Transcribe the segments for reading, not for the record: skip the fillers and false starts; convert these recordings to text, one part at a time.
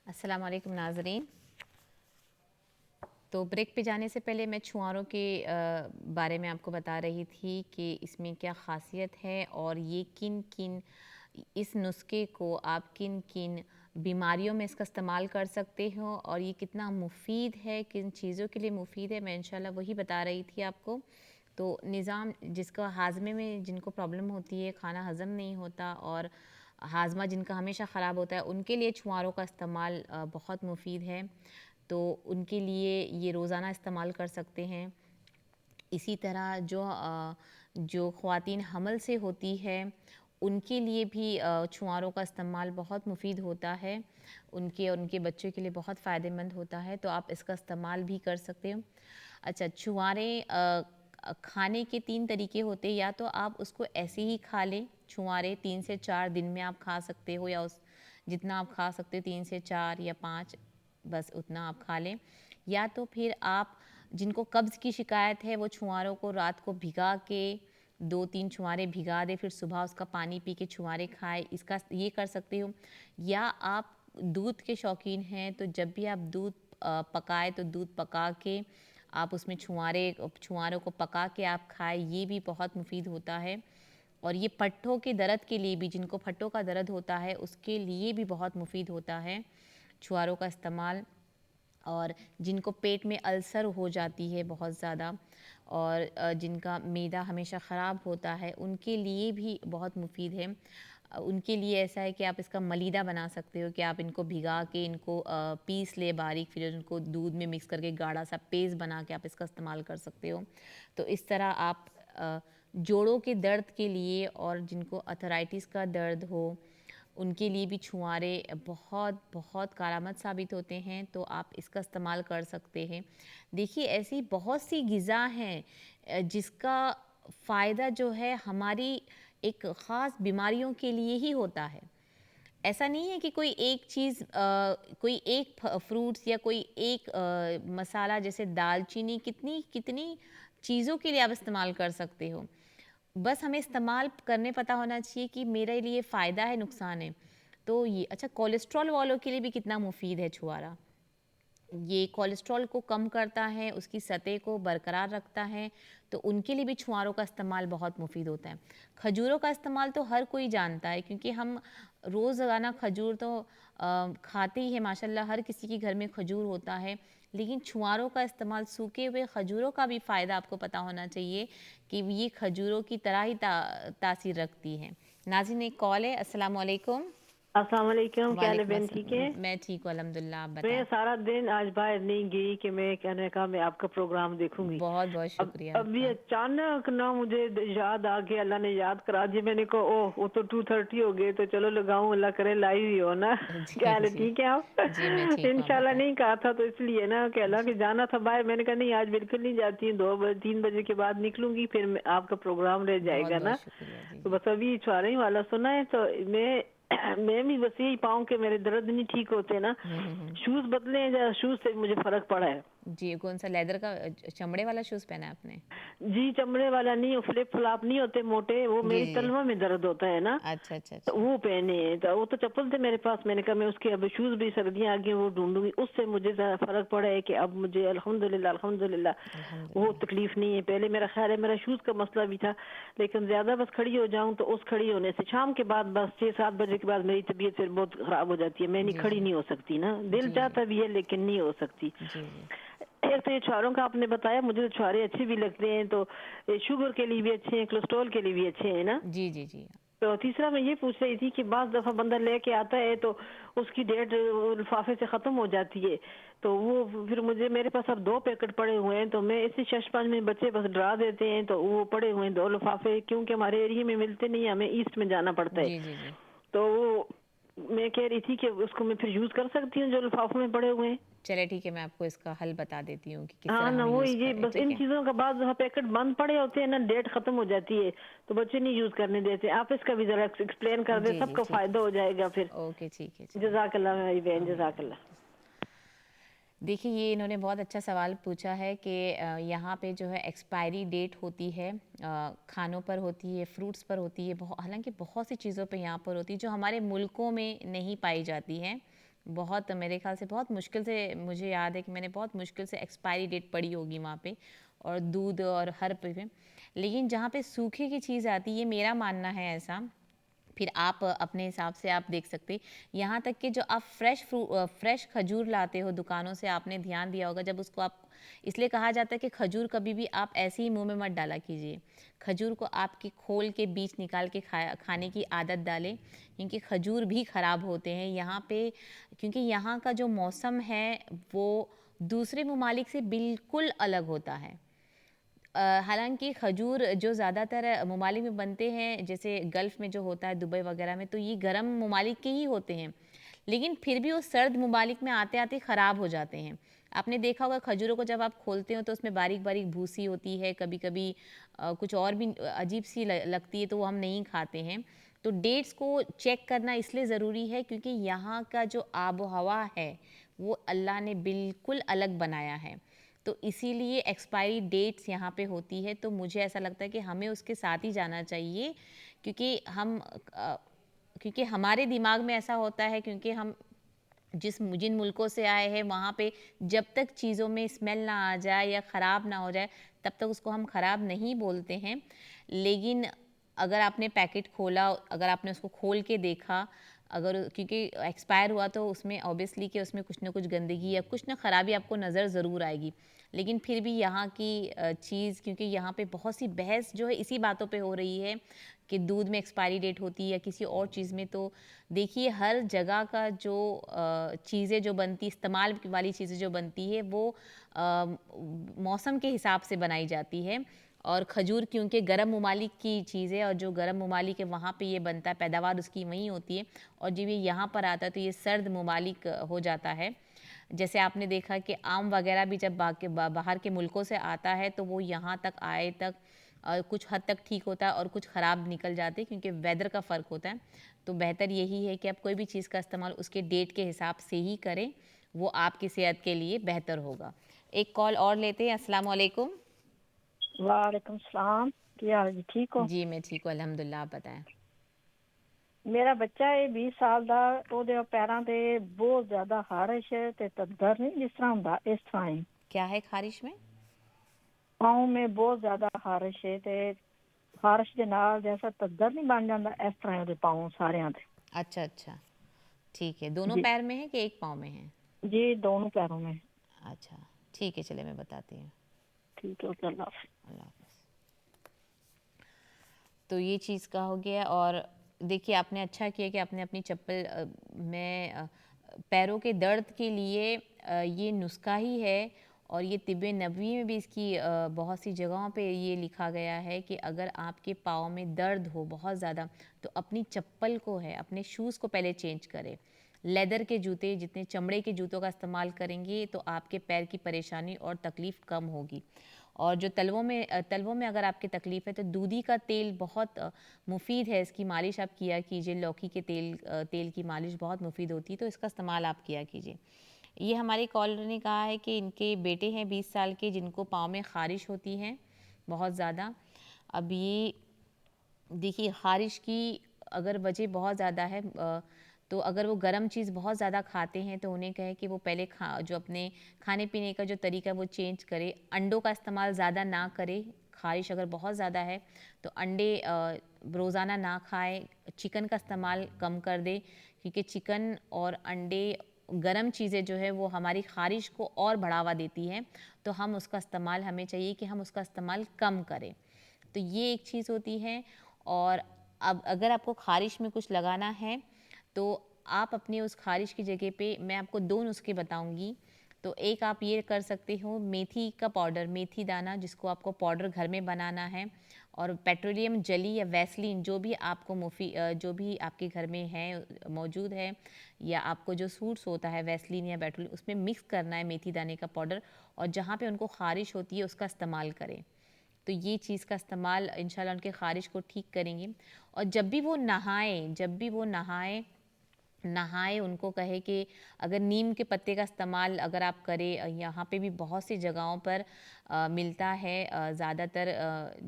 अस्सलाम वालेकुम नाज़रीन। तो ब्रेक पे जाने से पहले मैं छुआरों के बारे में आपको बता रही थी कि इसमें क्या ख़ासियत है और ये किन किन इस नुस्खे को आप किन किन बीमारियों में इसका इस्तेमाल कर सकते हो और ये कितना मुफीद है, किन चीज़ों के लिए मुफीद है, मैं इंशाल्लाह वही बता रही थी आपको। तो निज़ाम जिसका हाज़मे में जिनको प्रॉब्लम होती है, खाना हज़म नहीं होता और हाज़मा जिनका हमेशा ख़राब होता है, उनके लिए छुआरों का इस्तेमाल बहुत मुफीद है। तो उनके लिए ये रोज़ाना इस्तेमाल कर सकते हैं। इसी तरह जो ख़वातीन हमल से होती है उनके लिए भी छुआरों का इस्तेमाल बहुत मुफीद होता है। उनके और उनके बच्चों के लिए बहुत फ़ायदेमंद होता है, तो आप इसका इस्तेमाल भी कर सकते हो। अच्छा, छुआरे खाने के 3 तरीके होते हैं, या तो आप उसको ऐसे ही खा लें, छुआरे 3 से 4 दिन में आप खा सकते हो, या उस जितना आप खा सकते हो 3 से 4 या 5 बस उतना आप खा लें। या तो फिर आप जिनको कब्ज़ की शिकायत है वो छुआरों को रात को भिगा के 2-3 छुआरे भिगा दें, फिर सुबह उसका पानी पी के छुआरे खाएँ, इसका ये कर सकते हो। या आप दूध के शौकीन हैं तो जब भी आप दूध पकाएँ तो दूध पका के आप उसमें छुआरों को पका के आप खाएँ, ये भी बहुत मुफीद होता है। और ये पट्ठों के दर्द के लिए भी, जिनको फट्टों का दर्द होता है उसके लिए भी बहुत मुफीद होता है छुआरों का इस्तेमाल। और जिनको पेट में अल्सर हो जाती है बहुत ज़्यादा और जिनका मैदा हमेशा ख़राब होता है उनके लिए भी बहुत मुफीद है। उनके लिए ऐसा है कि आप इसका मलीदा बना सकते हो कि आप इनको भिगा के इनको पीस ले बारीक, फिर उनको दूध में मिक्स करके गाढ़ा सा पेस्ट बना के आप इसका इस्तेमाल कर सकते हो। तो इस तरह आप जोड़ों के दर्द के लिए और जिनको अर्थराइटिस का दर्द हो उनके लिए भी छुआरे बहुत बहुत कारआमद साबित होते हैं, तो आप इसका इस्तेमाल कर सकते हैं। देखिए, ऐसी बहुत सी ग़िज़ा हैं जिसका फ़ायदा जो है हमारी एक ख़ास बीमारियों के लिए ही होता है। ऐसा नहीं है कि कोई एक चीज़ कोई एक फ्रूट्स या कोई एक मसाला जैसे दालचीनी, कितनी कितनी चीज़ों के लिए आप इस्तेमाल कर सकते हो। बस हमें इस्तेमाल करने पता होना चाहिए कि मेरे लिए फ़ायदा है, नुकसान है। तो ये अच्छा, कोलेस्ट्रॉल वालों के लिए भी कितना मुफीद है छुआरा। ये कोलेस्ट्रॉल को कम करता है, उसकी सतह को बरकरार रखता है, तो उनके लिए भी छुआरों का इस्तेमाल बहुत मुफीद होता है। खजूरों का इस्तेमाल तो हर कोई जानता है क्योंकि हम रोज़ाना खजूर तो खाते ही हैं, माशाल्लाह हर किसी के घर में खजूर होता है। लेकिन छुआरों का इस्तेमाल, सूखे हुए खजूरों का भी फ़ायदा आपको पता होना चाहिए कि ये खजूरों की तरह ही तासीर रखती हैं। नाज़रीन, एक कॉल है। अस्सलाम वालेकुम। अस्सलाम वालेकुम, क्या हाल है वालेकुम बहन, ठीक है? अस्सलाम, मैं ठीक हूँ अल्हम्दुलिल्लाह, आप मैं बताएँ? सारा दिन आज बाहर नहीं गई कि मैं कहने का मैं आपका प्रोग्राम देखूंगी। बहुत बहुत अब शुक्रिया अभी आपका। अचानक ना मुझे याद आ गया, अल्लाह ने याद करा दी। मैंने कहा ओह वो तो 2:30 हो गए, तो चलो लगाऊं, अल्लाह करे लाइव ही हो ना। क्या जी, हाल है, जी। ठीक है आप? जी, मैं ठीक हूँ, आप इंशाल्लाह बताएँ? नहीं कहा था तो इसलिए ना कि अल्लाह जी, के जाना था बाहर। मैंने कहा नहीं आज बिल्कुल नहीं जाती, 2-3 बजे के बाद निकलूंगी, फिर आपका प्रोग्राम रह जाएगा बहुत-बहुत ना। शुक्रिया। जी, तो जी। बस अभी छुआरे वाला सुना है तो मैं मैं भी बस यही पाऊँ कि मेरे दर्द नहीं ठीक होते ना। हुँ, हुँ, हुँ। शूज बदले हैं, जरा शूज से मुझे फर्क पड़ा है। जी, कौन-सा लेदर का चमड़े वाला शूज़ पहना है आपने? जी, चमड़े वाला नहीं, वो फ्लिप फ्लॉप नहीं होते मोटे, वो जी, मेरी जी, जी। तलवा में दर्द होता है ना। अच्छा, अच्छा, तो अच्छा। वो पहने हैं, तो वो तो चप्पल थे मेरे पास। मैंने कहा मैं उसके अब शूज भी सर्दियां आ गई वो ढूंढूंगी। उससे मुझे जरा फर्क पड़ा है कि अब मुझे अल्हम्दुलिल्लाह अल्हम्दुलिल्लाह वो अल्हम्दुलिल्लाह। तकलीफ नहीं है। पहले मेरा ख्याल है मेरा शूज का मसला भी था, लेकिन ज्यादा बस खड़ी हो जाऊं तो उस खड़ी होने से शाम के बाद बस 6-7 बजे के बाद मेरी तबीयत फिर बहुत खराब हो जाती है। मैं नहीं जी, खड़ी जी। नहीं हो सकती ना, दिल जी, जी। चाहता भी है लेकिन नहीं हो सकती। जी, जी। एक तो ये छुहारों का आपने बताया, मुझे तो छुहारे अच्छे भी लगते हैं, तो ये शुगर के लिए भी अच्छे हैं, कोलेस्ट्रॉल के लिए भी अच्छे हैं ना। जी, जी, जी। तो तीसरा मैं ये पूछ रही थी कि बाज़ दफ़ा बंदा लेके आता है तो उसकी डेट लिफाफे से ख़त्म हो जाती है, तो वो फिर मुझे मेरे पास अब 2 पैकेट पड़े हुए हैं, तो मैं इसी शशपंज में बच्चे बस डरा देते हैं, तो वो पड़े हुए हैं 2 लिफाफे, क्योंकि हमारे एरिया में मिलते नहीं है, हमें ईस्ट में जाना पड़ता है। जी, जी, जी। तो वो मैं कह रही थी कि उसको मैं फिर यूज़ कर सकती हूँ जो लिफाफों में पड़े हुए हैं? चलिए ठीक है, मैं आपको इसका हल बता देती हूँ कि किस हाँ तरह ना, हम वो यूज़ ये करें, बस ठीक इन है? चीज़ों का बाद जहाँ पैकेट बंद पड़े होते हैं ना, डेट खत्म हो जाती है, तो बच्चे नहीं यूज़ करने देते। आप इसका भी ज़रा एक्सप्लेन कर दें, जी, जी, सबको ठीक है। फ़ायदा हो जाएगा फिर। ओके, ठीक है, चलिए। जज़ाकल्लाह मेरी बहन, आमीन, जज़ाकल्लाह। आमीन। देखिए, ये इन्होंने बहुत अच्छा सवाल पूछा है कि यहाँ पे जो है एक्सपायरी डेट होती है, खानों पर होती है, फ्रूट्स पर होती है, हालांकि बहुत सी चीज़ों पे यहाँ पर होती है जो हमारे मुल्कों में नहीं पाई जाती हैं। बहुत मेरे ख़्याल से बहुत मुश्किल से मुझे याद है कि मैंने बहुत मुश्किल से एक्सपायरी डेट पड़ी होगी वहाँ पे और दूध और हर पे। लेकिन जहाँ पे सूखे की चीज़ आती है, ये मेरा मानना है ऐसा, फिर आप अपने हिसाब से आप देख सकते। यहाँ तक कि जो आप फ्रेश खजूर लाते हो दुकानों से, आपने ध्यान दिया होगा जब उसको आप, इसलिए कहा जाता है कि खजूर कभी भी आप ऐसे ही मुंह में मत डाला कीजिए। खजूर को आपकी खोल के बीज निकाल के खाने की आदत डालें, क्योंकि खजूर भी ख़राब होते हैं यहाँ पे। क्योंकि यहाँ का जो मौसम है वो दूसरे ममालिक से बिल्कुल अलग होता है। हालांकि खजूर जो ज़्यादातर ममालिक में बनते हैं, जैसे गल्फ़ में जो होता है दुबई वगैरह में, तो ये गर्म ममालिक के ही होते हैं, लेकिन फिर भी वो सर्द ममालिक में आते आते ख़राब हो जाते हैं। आपने देखा होगा खजूरों को जब आप खोलते हो तो उसमें बारीक बारीक भूसी होती है, कभी कभी कुछ और भी अजीब सी लगती है, तो वो हम नहीं खाते हैं। तो डेट्स को चेक करना इसलिए ज़रूरी है क्योंकि यहाँ का जो आबो हवा है वो अल्लाह ने बिल्कुल अलग बनाया है। तो इसीलिए एक्सपायरी डेट्स यहाँ पे होती है, तो मुझे ऐसा लगता है कि हमें उसके साथ ही जाना चाहिए, क्योंकि क्योंकि हमारे दिमाग में ऐसा होता है, क्योंकि हम जिन मुल्कों से आए हैं वहाँ पे जब तक चीज़ों में स्मेल ना आ जाए या ख़राब ना हो जाए तब तक उसको हम ख़राब नहीं बोलते हैं। लेकिन अगर आपने पैकेट खोला, अगर आपने उसको खोल के देखा, अगर क्योंकि एक्सपायर हुआ तो उसमें ऑब्वियसली कि उसमें कुछ ना कुछ गंदगी या कुछ ना ख़राबी आपको नज़र ज़रूर आएगी। लेकिन फिर भी यहाँ की चीज़, क्योंकि यहाँ पे बहुत सी बहस जो है इसी बातों पे हो रही है कि दूध में एक्सपायरी डेट होती है या किसी और चीज़ में, तो देखिए हर जगह का जो चीज़ें जो बनती, इस्तेमाल वाली चीज़ें जो बनती है वो मौसम के हिसाब से बनाई जाती है। और खजूर क्योंकि गर्म ममालिक की चीज़ है और जो गर्म ममालिक है वहाँ पे ये बनता है, पैदावार उसकी वहीं होती है, और जब ये यहाँ पर आता है तो ये सर्द ममालिक हो जाता है। जैसे आपने देखा कि आम वगैरह भी जब बाहर के मुल्कों से आता है तो वो यहाँ तक आए तक कुछ हद तक ठीक होता है और कुछ ख़राब निकल जाते हैं, क्योंकि वेदर का फ़र्क होता है। तो बेहतर यही है कि आप कोई भी चीज़ का इस्तेमाल उसके डेट के हिसाब से ही करें, वो आपकी सेहत के लिए बेहतर होगा। एक कॉल और लेते हैं। अस्सलाम वालेकुम। वालेकुम सलाम। क्या हाल जी, ठीक हो? जी मैं ठीक हूँ अल्हम्दुलिल्लाह, आप बताएं। मेरा ਬੱਚਾ ਹੈ 20 ਸਾਲ ਦਾ। ਉਹਦੇ ਪੈਰਾਂ ਤੇ ਬਹੁਤ ਜ਼ਿਆਦਾ ਖਾਰਿਸ਼ ਹੈ ਤੇ ਤੱਦਰ ਨਹੀਂ ਜਿਸ ਤਰ੍ਹਾਂ ਹੁੰਦਾ ਇਸ ਤਰ੍ਹਾਂ ਹੀ। क्या है खारिश में? ਪਾਉ ਮੇ ਬਹੁਤ ਜ਼ਿਆਦਾ ਖਾਰਿਸ਼ ਹੈ ਤੇ ਖਾਰਿਸ਼ ਦੇ ਨਾਲ ਜੈਸਾ ਤੱਦਰ ਨਹੀਂ ਬਣ ਜਾਂਦਾ, ਇਸ ਤਰ੍ਹਾਂ ਉਹਦੇ ਪਾਉ ਸਾਰਿਆਂ ਤੇ। अच्छा अच्छा, ठीक है। दोनों जी पैर में है कि एक पाँव में है? जी, दोनों पैरों में। अच्छा ठीक है, चले मैं बताती हूँ। ठीक है, अल्लाह हाफ़िज़। अल्लाह हाफ़िज़। तो ये चीज़ का हो गया। और देखिए आपने अच्छा किया कि आपने अपनी चप्पल में पैरों के दर्द के लिए ये नुस्खा ही है, और ये तिब्बे नबवी में भी इसकी बहुत सी जगहों पे ये लिखा गया है कि अगर आपके पाँव में दर्द हो बहुत ज़्यादा तो अपनी चप्पल को है, अपने शूज़ को पहले चेंज करें। लेदर के जूते, जितने चमड़े के जूतों का इस्तेमाल करेंगे तो आपके पैर की परेशानी और तकलीफ़ कम होगी। और जो तलवों में अगर आपकी तकलीफ़ है तो दूधी का तेल बहुत मुफ़ीद है, इसकी मालिश आप किया कीजिए। लौकी के तेल की मालिश बहुत मुफ़ीद होती है, तो इसका इस्तेमाल आप किया कीजिए। ये हमारे कॉलर ने कहा है कि इनके बेटे हैं 20 साल के जिनको पाँव में ख़ारिश होती है बहुत ज़्यादा। अब ये देखिए ख़ारिश की अगर वजह बहुत ज़्यादा है, तो अगर वो गर्म चीज़ बहुत ज़्यादा खाते हैं तो उन्हें कहे कि वो पहले जो अपने खाने पीने का जो तरीका है वो चेंज करे। अंडों का इस्तेमाल ज़्यादा ना करे। ख़ारिश अगर बहुत ज़्यादा है तो अंडे रोज़ाना ना खाए। चिकन का इस्तेमाल कम कर दे, क्योंकि चिकन और अंडे गर्म चीज़ें जो है वो हमारी ख़ारिश को और बढ़ावा देती हैं, तो हम उसका इस्तेमाल, हमें चाहिए कि हम उसका इस्तेमाल कम करें। तो ये एक चीज़ होती है। और अब अगर आपको ख़ारिश में कुछ लगाना है तो आप अपनी उस ख़ारिश की जगह पे मैं आपको 2 नुस्खे बताऊंगी। तो एक आप ये कर सकते हो, मेथी का पाउडर, मेथी दाना जिसको आपको पाउडर घर में बनाना है, और पेट्रोलियम जेली या वैसलीन जो भी आपको जो भी आपके घर में है मौजूद है, या आपको जो सूट्स होता है वैसलीन या पेट्रोलियम, उसमें मिक्स करना है मेथी दाने का पाउडर, और जहाँ पे उनको ख़ारिश होती है उसका इस्तेमाल करें। तो ये चीज़ का इस्तेमाल इंशाल्लाह उनके ख़ारिश को ठीक करेंगे। और जब भी वो नहाए उनको कहे कि अगर नीम के पत्ते का इस्तेमाल अगर आप करें, यहाँ पे भी बहुत सी जगहों पर मिलता है। ज़्यादातर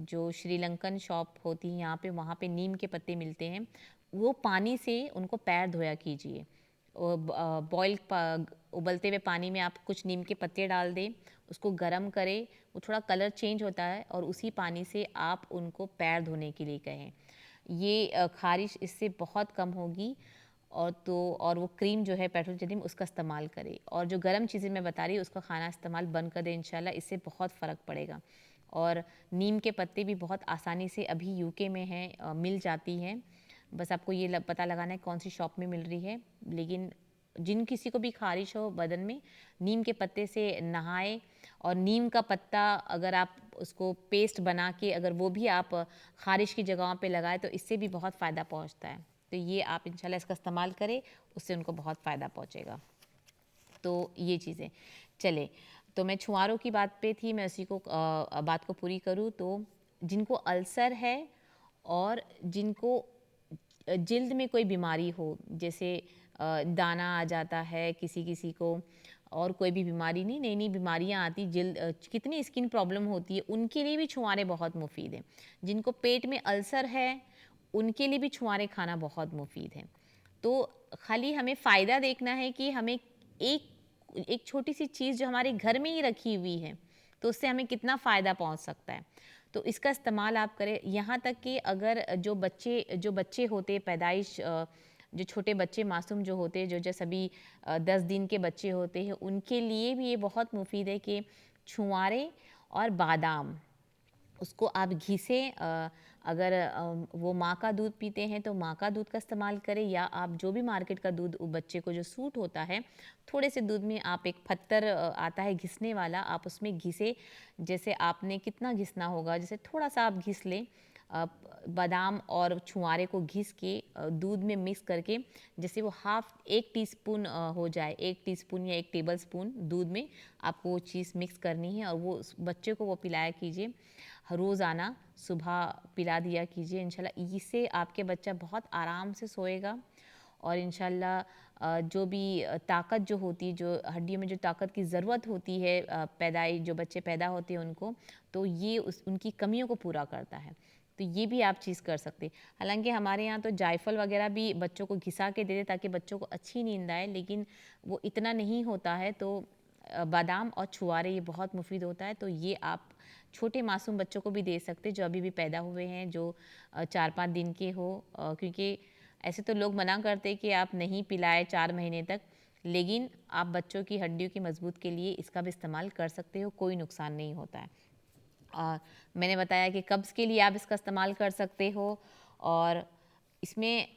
जो श्रीलंकन शॉप होती है यहाँ पे, वहाँ पे नीम के पत्ते मिलते हैं। वो पानी से उनको पैर धोया कीजिए, बॉयल उबलते हुए पानी में आप कुछ नीम के पत्ते डाल दें, उसको गरम करें, वो थोड़ा कलर चेंज होता है और उसी पानी से आप उनको पैर धोने के लिए कहें। ये खारिश इससे बहुत कम होगी। और वो क्रीम जो है पेट्रोजेनिम उसका इस्तेमाल करें, और जो गर्म चीज़ें मैं बता रही हूँ उसका खाना इस्तेमाल बंद कर दें, इंशाल्लाह इससे बहुत फ़र्क पड़ेगा। और नीम के पत्ते भी बहुत आसानी से अभी यूके में हैं, मिल जाती हैं। बस आपको ये पता लगाना है कौन सी शॉप में मिल रही है। लेकिन जिन किसी को भी खारिश हो बदन में, नीम के पत्ते से नहाए, और नीम का पत्ता अगर आप उसको पेस्ट बना के अगर वो भी आप खारिश की जगहों पे लगाए तो इससे भी बहुत फ़ायदा पहुंचता है। तो ये आप इंशाल्लाह इसका इस्तेमाल करें, उससे उनको बहुत फ़ायदा पहुंचेगा। तो ये चीज़ें चले। तो मैं छुआरों की बात पे थी, मैं उसी को बात को पूरी करूँ तो जिनको अल्सर है और जिनको जिल्द में कोई बीमारी हो, जैसे दाना आ जाता है किसी किसी को, और कोई भी बीमारी नहीं, नई नई बीमारियां आती, जिल्द कितनी स्किन प्रॉब्लम होती है, उनके लिए भी छुआरे बहुत मुफीद हैं। जिनको पेट में अल्सर है उनके लिए भी छुआरे खाना बहुत मुफीद है। तो खाली हमें फ़ायदा देखना है कि हमें एक एक छोटी सी चीज़ जो हमारे घर में ही रखी हुई है तो उससे हमें कितना फ़ायदा पहुंच सकता है, तो इसका इस्तेमाल आप करें। यहाँ तक कि अगर जो बच्चे होते पैदाइश, जो छोटे बच्चे मासूम जो होते हैं, जो जैसे अभी 10 दिन के बच्चे होते हैं, उनके लिए भी ये बहुत मुफीद है कि छुआरे और बादाम उसको आप घी से अगर वो माँ का दूध पीते हैं तो माँ का दूध का इस्तेमाल करें, या आप जो भी मार्केट का दूध बच्चे को जो सूट होता है, थोड़े से दूध में आप एक पत्थर आता है घिसने वाला, आप उसमें घिसे, जैसे आपने कितना घिसना होगा, जैसे थोड़ा सा आप घिस लें, बादाम और छुआरे को घिस के दूध में मिक्स करके, जैसे वो एक टीस्पून हो जाए, 1 टीस्पून या 1 टेबल स्पून दूध में आपको वो चीज़ मिक्स करनी है और वो उस बच्चे को वो पिलाया कीजिए, रोज़ाना सुबह पिला दिया कीजिए। इंशाल्लाह इससे आपके बच्चा बहुत आराम से सोएगा, और इंशाल्लाह जो भी ताकत जो होती है, जो हड्डियों में जो ताकत की ज़रूरत होती है, जो बच्चे पैदा होते हैं उनको, तो ये उनकी कमियों को पूरा करता है। तो ये भी आप चीज़ कर सकते हैं। हालांकि हमारे यहाँ तो जायफल वगैरह भी बच्चों को घिसा के दे दे ताकि बच्चों को अच्छी नींद आए, लेकिन वो इतना नहीं होता है। तो बादाम और छुआरे ये बहुत मुफीद होता है, तो ये आप छोटे मासूम बच्चों को भी दे सकते हैं जो अभी भी पैदा हुए हैं, जो 4-5 दिन के हो, क्योंकि ऐसे तो लोग मना करते हैं कि आप नहीं पिलाए 4 महीने तक, लेकिन आप बच्चों की हड्डियों की मजबूत के लिए इसका भी इस्तेमाल कर सकते हो, कोई नुकसान नहीं होता है। और मैंने बताया कि कब्ज़ के लिए आप इसका इस्तेमाल कर सकते हो, और इसमें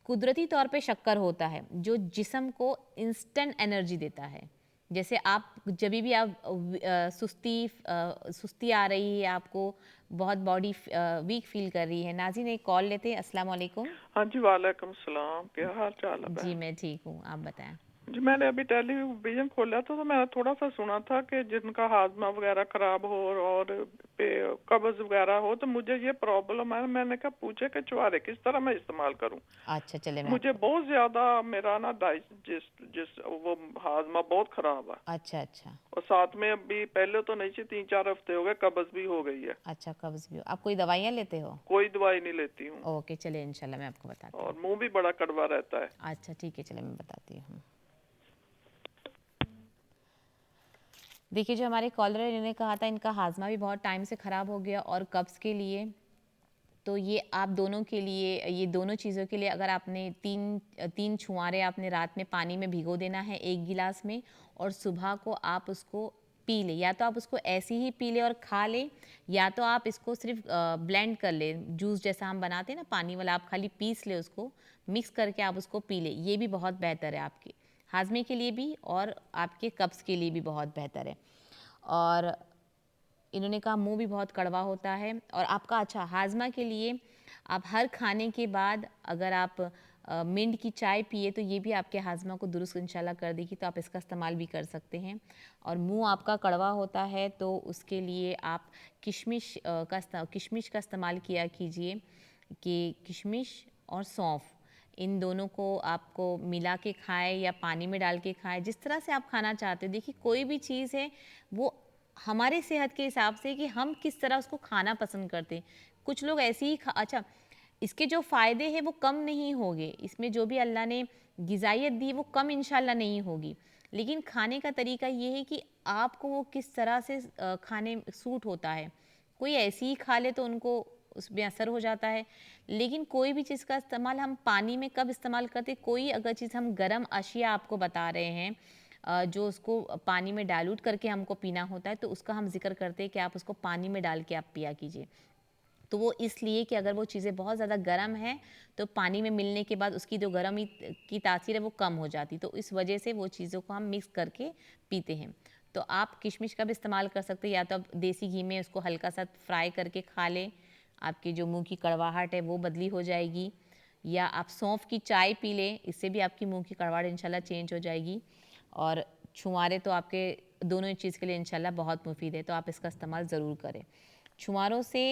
कुदरती तौर पे शक्कर होता है जो जिस्म को इंस्टेंट एनर्जी देता है। जैसे आप जब भी आप सुस्ती आ रही है, आपको बहुत बॉडी वीक फील कर रही है। नाज़रीन एक कॉल लेते हैं। अस्सलाम वालेकुम। हाँ जी, वालेकुम सलाम। क्या हाल चाल है जी बहन? मैं ठीक हूँ, आप बताएं। जी मैंने अभी टेलीविजन खोला था तो मैं थोड़ा सा सुना था कि जिनका हाजमा वगैरह खराब हो और कब्ज वगैरह हो तो मुझे ये प्रॉब्लम है। मैंने कहा पूछे कि छुआरे किस तरह मैं इस्तेमाल करूं। अच्छा चले मैं मुझे बहुत ज्यादा मेरा ना जिस वो हाजमा बहुत खराब है। अच्छा अच्छा और साथ में अभी पहले तो नहीं थी, 3-4 हफ्ते हो गए कब्ज भी हो गई है। अच्छा कब्ज़ भी हो, आप कोई दवाइयाँ लेते हो? कोई दवाई नहीं लेती हूँ ओके चले इंशाल्लाह मैं आपको बताती हूँ। और मुंह भी बड़ा कड़वा रहता है। अच्छा ठीक है, चले मैं बताती हूँ। देखिए जो हमारे कॉलर है इन्होंने कहा था इनका हाजमा भी बहुत टाइम से ख़राब हो गया और कब्ज़ के लिए, तो ये आप दोनों के लिए, ये दोनों चीज़ों के लिए अगर आपने तीन छुआरे आपने रात में पानी में भिगो देना है 1 गिलास में, और सुबह को आप उसको पी लें, या तो आप उसको ऐसे ही पी लें और खा लें, या तो आप इसको सिर्फ ब्लेंड कर लें, जूस जैसा हम बनाते हैं ना पानी वाला, आप खाली पीस लें उसको, मिक्स करके आप उसको पी लें। ये भी बहुत बेहतर है आपके हाजमे के लिए भी और आपके कब्ज़ के लिए भी बहुत बेहतर है। और इन्होंने कहा मुंह भी बहुत कड़वा होता है, और आपका अच्छा हाजमा के लिए आप हर खाने के बाद अगर आप मिंट की चाय पिए तो ये भी आपके हाजमा को दुरुस्त इंशाल्लाह कर देगी, तो आप इसका इस्तेमाल भी कर सकते हैं। और मुंह आपका कड़वा होता है तो उसके लिए आप किशमिश का इस्तेमाल किया कीजिए, कि किशमिश और सौंफ इन दोनों को आपको मिला के खाएं या पानी में डाल के खाएं, जिस तरह से आप खाना चाहते हैं। देखिए कोई भी चीज़ है वो हमारे सेहत के हिसाब से कि हम किस तरह उसको खाना पसंद करते हैं। कुछ लोग ऐसे ही अच्छा इसके जो फ़ायदे हैं वो कम नहीं होंगे, इसमें जो भी अल्लाह ने ग़िज़ाइयत दी वो कम इंशाल्लाह नहीं होगी। लेकिन खाने का तरीका ये है कि आपको वो किस तरह से खाने सूट होता है। कोई ऐसे ही खा ले तो उनको उसमें असर हो जाता है, लेकिन कोई भी चीज़ का इस्तेमाल हम पानी में कब इस्तेमाल करते, कोई अगर चीज़ हम गर्म अशिया आपको बता रहे हैं जो उसको पानी में डाइल्यूट करके हमको पीना होता है, तो उसका हम ज़िक्र करते हैं कि आप उसको पानी में डाल के आप पिया कीजिए। तो वो इसलिए कि अगर वो चीज़ें बहुत ज़्यादा गर्म हैं, तो पानी में मिलने के बाद उसकी जो गर्मी की तासीर है वो कम हो जाती, तो इस वजह से वो चीज़ों को हम मिक्स करके पीते हैं। तो आप किशमिश का भी इस्तेमाल कर सकते हैं, या तो आप देसी घी में उसको हल्का सा फ्राई करके खा लें, आपकी जो मुँह की कड़वाहट है वो बदली हो जाएगी। या आप सौंफ की चाय पी लें, इससे भी आपकी मुँह की कड़वाहट इंशाल्लाह चेंज हो जाएगी। और छुहारे तो आपके दोनों ही चीज़ के लिए इंशाल्लाह बहुत मुफीद है, तो आप इसका इस्तेमाल ज़रूर करें। छुहारों से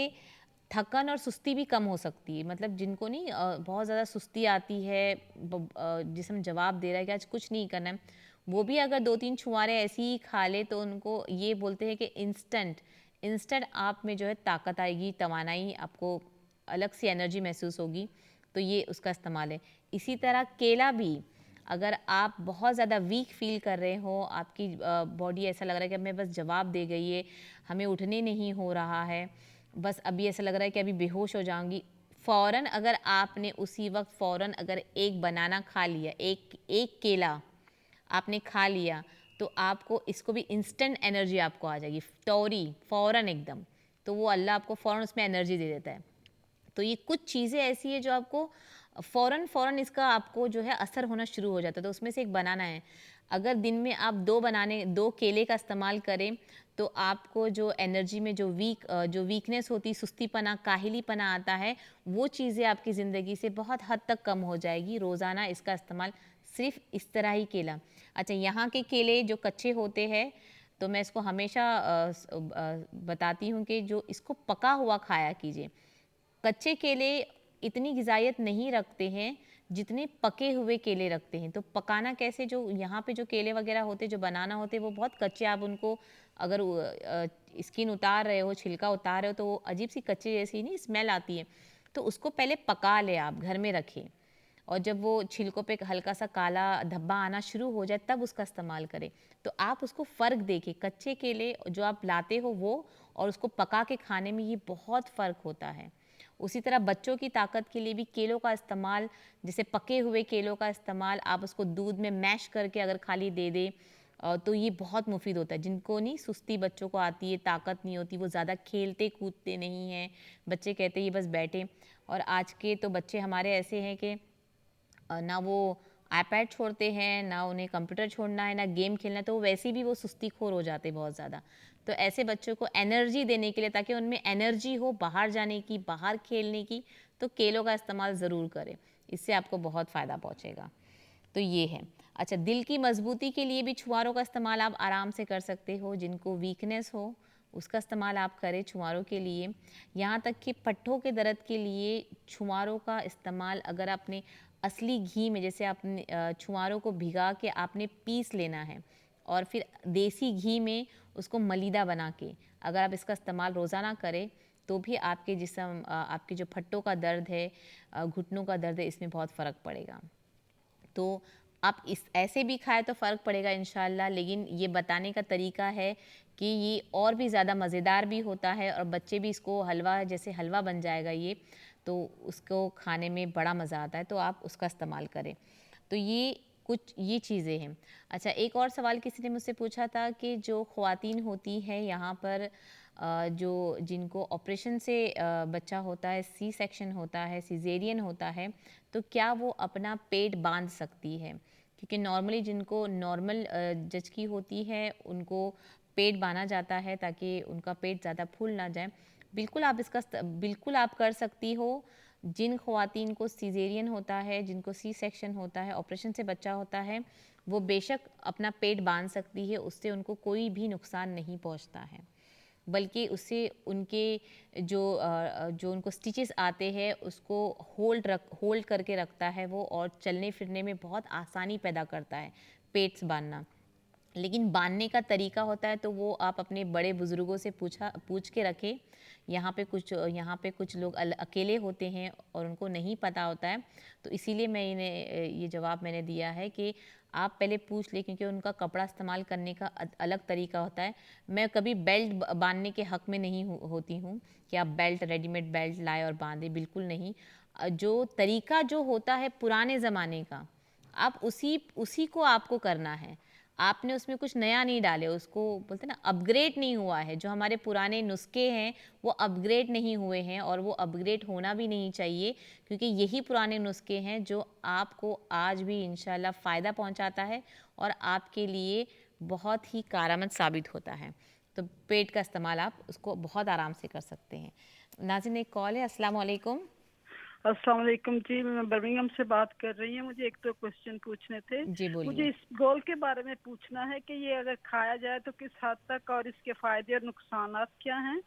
थकन और सुस्ती भी कम हो सकती है, मतलब जिनको नहीं बहुत ज़्यादा सुस्ती आती है, जिस्म जवाब दे रहा है कि आज कुछ नहीं करना है, वो भी अगर 2-3 छुहारे ऐसी ही खा ले तो उनको ये बोलते हैं कि इंस्टेंट इंस्टेंट आप में जो है ताकत आएगी, तवानाई, आपको अलग सी एनर्जी महसूस होगी, तो ये उसका इस्तेमाल है। इसी तरह केला भी, अगर आप बहुत ज़्यादा वीक फ़ील कर रहे हो, आपकी बॉडी ऐसा लग रहा है कि अब मैं बस जवाब दे गई है, हमें उठने नहीं हो रहा है, बस अभी ऐसा लग रहा है कि अभी बेहोश हो जाऊँगी, फ़ौरन अगर आपने उसी वक़्त फ़ौरन अगर एक बनाना खा लिया, एक केला आपने खा लिया, तो आपको इसको भी इंस्टेंट एनर्जी आपको आ जाएगी, टौरी, फ़ौरन एकदम। तो वो अल्लाह आपको फ़ौरन उसमें एनर्जी दे देता है। तो ये कुछ चीज़ें ऐसी है जो आपको फ़ौरन इसका आपको जो है असर होना शुरू हो जाता है, तो उसमें से एक बनाना है। अगर दिन में आप 2 केले का इस्तेमाल करें, तो आपको जो एनर्जी में जो वीकनेस होती है, सुस्तीपना, काहिलीपना आता है, वो चीज़ें आपकी ज़िंदगी से बहुत हद तक कम हो जाएगी। रोज़ाना इसका इस्तेमाल सिर्फ़ इस तरह ही केला। अच्छा, यहाँ के केले जो कच्चे होते हैं, तो मैं इसको हमेशा बताती हूँ कि जो इसको पका हुआ खाया कीजिए। कच्चे केले इतनी ग़िज़ाइयत नहीं रखते हैं जितने पके हुए केले रखते हैं। तो पकाना कैसे, जो यहाँ पे जो केले वगैरह होते हैं, जो बनाना होते हैं, वो बहुत कच्चे, आप उनको अगर स्किन उतार रहे हो, छिलका उतार रहे हो, तो वो अजीब सी कच्चे जैसी नहीं स्मेल आती है। तो उसको पहले पका लें, आप घर में रखें, और जब वो छिलकों पे हल्का सा काला धब्बा आना शुरू हो जाए तब उसका इस्तेमाल करें। तो आप उसको फ़र्क देखें, कच्चे केले जो आप लाते हो वो और उसको पका के खाने में ये बहुत फ़र्क होता है। उसी तरह बच्चों की ताकत के लिए भी केलों का इस्तेमाल, जैसे पके हुए केलों का इस्तेमाल आप उसको दूध में मैश करके अगर खाली दे दें, तो ये बहुत मुफीद होता है। जिनको नहीं सुस्ती बच्चों को आती है, ताकत नहीं होती, वो ज़्यादा खेलते कूदते नहीं हैं, बच्चे कहते हैं ये बस बैठे, और आज के तो बच्चे हमारे ऐसे हैं कि ना वो आईपैड छोड़ते हैं, ना उन्हें कंप्यूटर छोड़ना है, ना गेम खेलना है, तो वैसे भी वो सुस्तीखोर हो जाते हैं बहुत ज़्यादा। तो ऐसे बच्चों को एनर्जी देने के लिए, ताकि उनमें एनर्जी हो बाहर जाने की, बाहर खेलने की, तो केलों का इस्तेमाल ज़रूर करें, इससे आपको बहुत फ़ायदा पहुँचेगा। तो ये है। अच्छा, दिल की मजबूती के लिए भी छुहारों का इस्तेमाल आप आराम से कर सकते हो, जिनको वीकनेस हो उसका इस्तेमाल आप करें छुहारों के लिए। यहाँ तक कि पट्ठों के दर्द के लिए छुहारों का इस्तेमाल अगर आपने असली घी में, जैसे आपने छुहारों को भिगा के आपने पीस लेना है और फिर देसी घी में उसको मलीदा बना के अगर आप इसका इस्तेमाल रोज़ाना करें, तो भी आपके जिस्म आपके जो फट्टों का दर्द है, घुटनों का दर्द है, इसमें बहुत फ़र्क पड़ेगा। तो आप इस ऐसे भी खाएँ तो फ़र्क पड़ेगा इंशाल्लाह, लेकिन ये बताने का तरीका है कि ये और भी ज़्यादा मज़ेदार भी होता है, और बच्चे भी इसको हलवा, जैसे हलवा बन जाएगा ये, तो उसको खाने में बड़ा मज़ा आता है, तो आप उसका इस्तेमाल करें। तो ये चीज़ें हैं। अच्छा, एक और सवाल किसी ने मुझसे पूछा था कि जो ख़वातीन होती हैं यहाँ पर, जो जिनको ऑपरेशन से बच्चा होता है, सी सेक्शन होता है, सिज़ेरियन होता है, तो क्या वो अपना पेट बाँध सकती है? क्योंकि नॉर्मली जिनको नॉर्मल जचकी होती है, उनको पेट बाँधा जाता है ताकि उनका पेट ज़्यादा फूल ना जाए। बिल्कुल आप कर सकती हो। जिन ख़वातीन को सिज़ेरियन होता है, जिनको सी सेक्शन होता है, ऑपरेशन से बच्चा होता है, वो बेशक अपना पेट बाँध सकती है, उससे उनको कोई भी नुकसान नहीं पहुँचता है। बल्कि उससे जो उनको स्टिचेस आते हैं उसको होल्ड करके रखता है वो, और चलने फिरने में बहुत आसानी पैदा करता है पेट्स बांधना। लेकिन बांधने का तरीका होता है तो वो आप अपने बड़े बुज़ुर्गों से पूछ के रखें। यहाँ पे कुछ लोग अकेले होते हैं और उनको नहीं पता होता है, तो इसीलिए मैं इन्हें ये जवाब मैंने दिया है कि आप पहले पूछ लें, क्योंकि उनका कपड़ा इस्तेमाल करने का अलग तरीका होता है। मैं कभी बेल्ट बांधने के हक़ में नहीं होती हूँ कि आप रेडीमेड बेल्ट लाएँ और बांधें, बिल्कुल नहीं। जो तरीका जो होता है पुराने ज़माने का, आप उसी उसी को आपको करना है। आपने उसमें कुछ नया नहीं डाले, उसको बोलते हैं ना अपग्रेड नहीं हुआ है। जो हमारे पुराने नुस्खे हैं वो अपग्रेड नहीं हुए हैं और वो अपग्रेड होना भी नहीं चाहिए, क्योंकि यही पुराने नुस्खे हैं जो आपको आज भी इंशाल्लाह फ़ायदा पहुंचाता है और आपके लिए बहुत ही कारगर साबित होता है। तो पेट का इस्तेमाल आप उसको बहुत आराम से कर सकते हैं। नाज़रीन, एक कॉल है। अस्सलाम वालेकुम। अस्सलाम वालेकुम जी, मैं बर्मिंघम से बात कर रही हूँ। मुझे एक तो क्वेश्चन पूछने थे। जी मुझे बोलिए। इस गोल के बारे में पूछना है कि ये अगर खाया जाए तो किस हद तक और इसके फायदे और नुकसानात क्या हैं।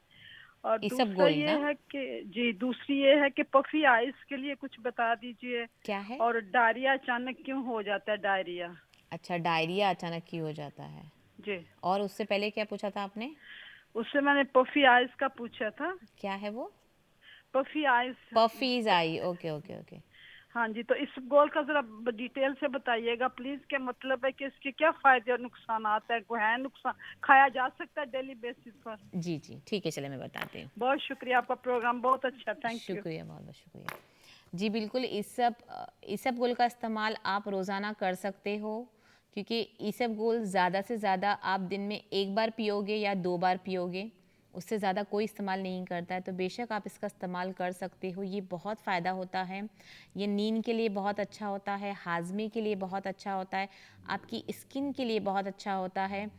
और दूसरा इसबगोल ये ना? है कि जी दूसरी ये है कि पफी आइस के लिए कुछ बता दीजिए। क्या है? और डायरिया अचानक क्यों हो जाता है, डायरिया? अच्छा, डायरिया अचानक क्यों हो जाता है? जी, और उससे पहले क्या पूछा था आपने? उससे मैंने पफी आइस का पूछा था। क्या है वो? Puffy ice. पफीज आई, ओके ओके ओके। हाँ जी, तो इस गोल का जरा डिटेल से बताइएगा प्लीज। क्या मतलब है कि इसके क्या फायदे और नुकसान है? है नुकसान, खाया जा सकता है डेली बेसिस पर? जी जी, ठीक है, चले मैं बताती हूँ। बहुत शुक्रिया, आपका प्रोग्राम बहुत अच्छा, थैंक यू। शुक्रिया, बहुत बहुत शुक्रिया। जी बिल्कुल, इसबगोल का इस्तेमाल आप रोज़ाना कर सकते हो, क्योंकि इसबगोल ज़्यादा से ज़्यादा आप दिन में एक बार पियोगे या 2 बार पियोगे, उससे ज़्यादा कोई इस्तेमाल नहीं करता है। तो बेशक आप इसका इस्तेमाल कर सकते हो, ये बहुत फ़ायदा होता है। ये नींद के लिए बहुत अच्छा होता है, हाज़मे के लिए बहुत अच्छा होता है, आपकी स्किन के लिए बहुत अच्छा होता है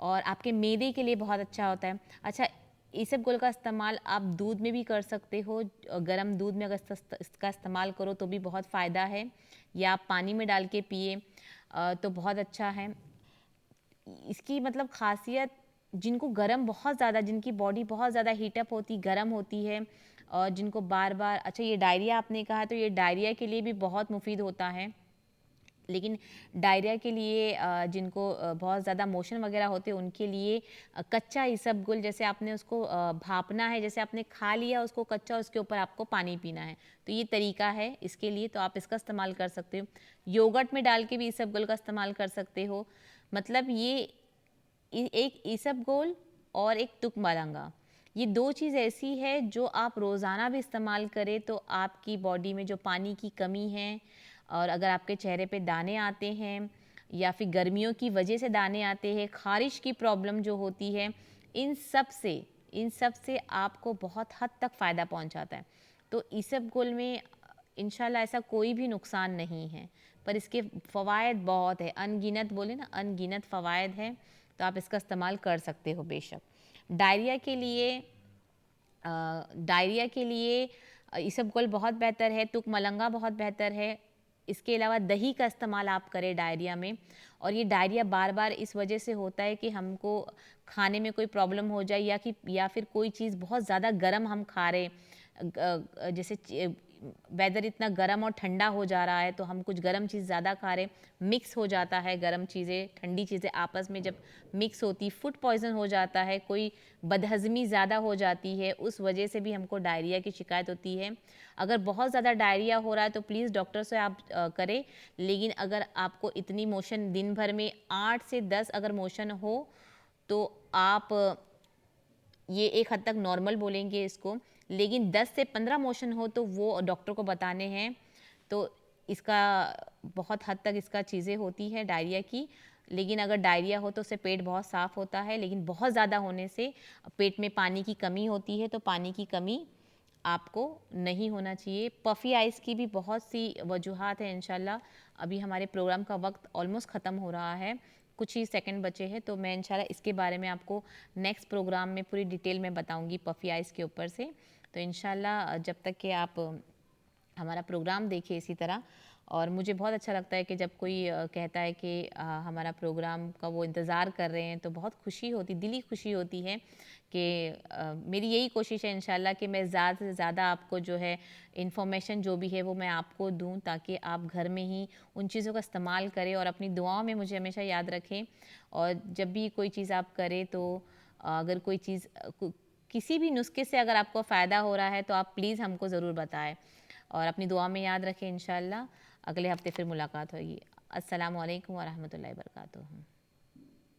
और आपके मैदे के लिए बहुत अच्छा होता है। अच्छा, इसबगोल का इस्तेमाल आप दूध में भी कर सकते हो। गर्म दूध में अगर इसका इस्तेमाल करो तो भी बहुत फ़ायदा है, या आप पानी में डाल के पिए तो बहुत अच्छा है। इसकी मतलब ख़ासियत, जिनको गरम बहुत ज़्यादा, जिनकी बॉडी बहुत ज़्यादा हीटअप होती, गरम होती है, और जिनको बार बार, अच्छा ये डायरिया आपने कहा, तो ये डायरिया के लिए भी बहुत मुफीद होता है। लेकिन डायरिया के लिए जिनको बहुत ज़्यादा मोशन वगैरह होते हैं उनके लिए कच्चा इसबगोल, जैसे आपने उसको भापना है, जैसे आपने खा लिया उसको कच्चा, उसके ऊपर आपको पानी पीना है, तो ये तरीका है इसके लिए, तो आप इसका इस्तेमाल कर सकते हो। योगर्ट में डाल के भी इसबगोल का इस्तेमाल कर सकते हो। मतलब ये एक इसबगोल और एक तुक मलंगा, ये 2 चीज़ ऐसी है जो आप रोज़ाना भी इस्तेमाल करें तो आपकी बॉडी में जो पानी की कमी है, और अगर आपके चेहरे पे दाने आते हैं या फिर गर्मियों की वजह से दाने आते हैं, ख़ारिश की प्रॉब्लम जो होती है, इन सब से आपको बहुत हद तक फ़ायदा पहुंचाता है। तो इसबगोल में इंशाल्लाह ऐसा कोई भी नुकसान नहीं है, पर इसके फ़वाइद बहुत है, अनगिनत, बोले ना अनगिनत फ़वाइद हैं, तो आप इसका इस्तेमाल कर सकते हो बेशक। डायरिया के लिए इसबगोल बहुत बेहतर है, तुक मलंगा बहुत बेहतर है। इसके अलावा दही का इस्तेमाल आप करें डायरिया में, और ये डायरिया बार बार इस वजह से होता है कि हमको खाने में कोई प्रॉब्लम हो जाए, या फिर कोई चीज़ बहुत ज़्यादा गर्म हम खा रहे, जैसे वेदर इतना गर्म और ठंडा हो जा रहा है तो हम कुछ गर्म चीज़ ज़्यादा खा रहे, मिक्स हो जाता है गर्म चीज़ें ठंडी चीज़ें आपस में जब मिक्स होती, फूड पॉइजन हो जाता है, कोई बदहज़मी ज़्यादा हो जाती है, उस वजह से भी हमको डायरिया की शिकायत होती है। अगर बहुत ज़्यादा डायरिया हो रहा है तो प्लीज़ डॉक्टर से आप करें, लेकिन अगर आपको इतनी मोशन दिन भर में 8 से 10 अगर मोशन हो तो आप ये एक हद तक नॉर्मल बोलेंगे इसको, लेकिन 10 से 15 मोशन हो तो वो डॉक्टर को बताने हैं। तो इसका बहुत हद तक इसका चीज़ें होती है डायरिया की, लेकिन अगर डायरिया हो तो उससे पेट बहुत साफ़ होता है, लेकिन बहुत ज़्यादा होने से पेट में पानी की कमी होती है, तो पानी की कमी आपको नहीं होना चाहिए। पफ़ी आइज़ की भी बहुत सी वजूहात हैं इंशाल्लाह। अभी हमारे प्रोग्राम का वक्त ऑलमोस्ट ख़त्म हो रहा है, कुछ ही सेकंड बचे हैं, तो मैं इंशाल्लाह इसके बारे में आपको नेक्स्ट प्रोग्राम में पूरी डिटेल में बताऊंगी पफ़ी आइज़ के ऊपर से। तो इंशाल्लाह जब तक कि आप हमारा प्रोग्राम देखिए इसी तरह, और मुझे बहुत अच्छा लगता है कि जब कोई कहता है कि हमारा प्रोग्राम का वो इंतज़ार कर रहे हैं, तो बहुत खुशी होती, दिली खुशी होती है कि मेरी यही कोशिश है इंशाल्लाह कि मैं ज़्यादा से ज़्यादा आपको जो है इन्फॉर्मेशन जो भी है वो मैं आपको दूं, ताकि आप घर में ही उन चीज़ों का इस्तेमाल करें और अपनी दुआओं में मुझे हमेशा याद रखें। और जब भी कोई चीज़ आप करें तो अगर कोई चीज़ किसी भी नुस्खे से अगर आपको फ़ायदा हो रहा है तो आप प्लीज़ हमको ज़रूर बताएं और अपनी दुआ में याद रखें। इंशाल्लाह अगले हफ्ते फिर मुलाकात होगी। अस्सलामु अलैकुम व रहमतुल्लाहि व बरकातुहू।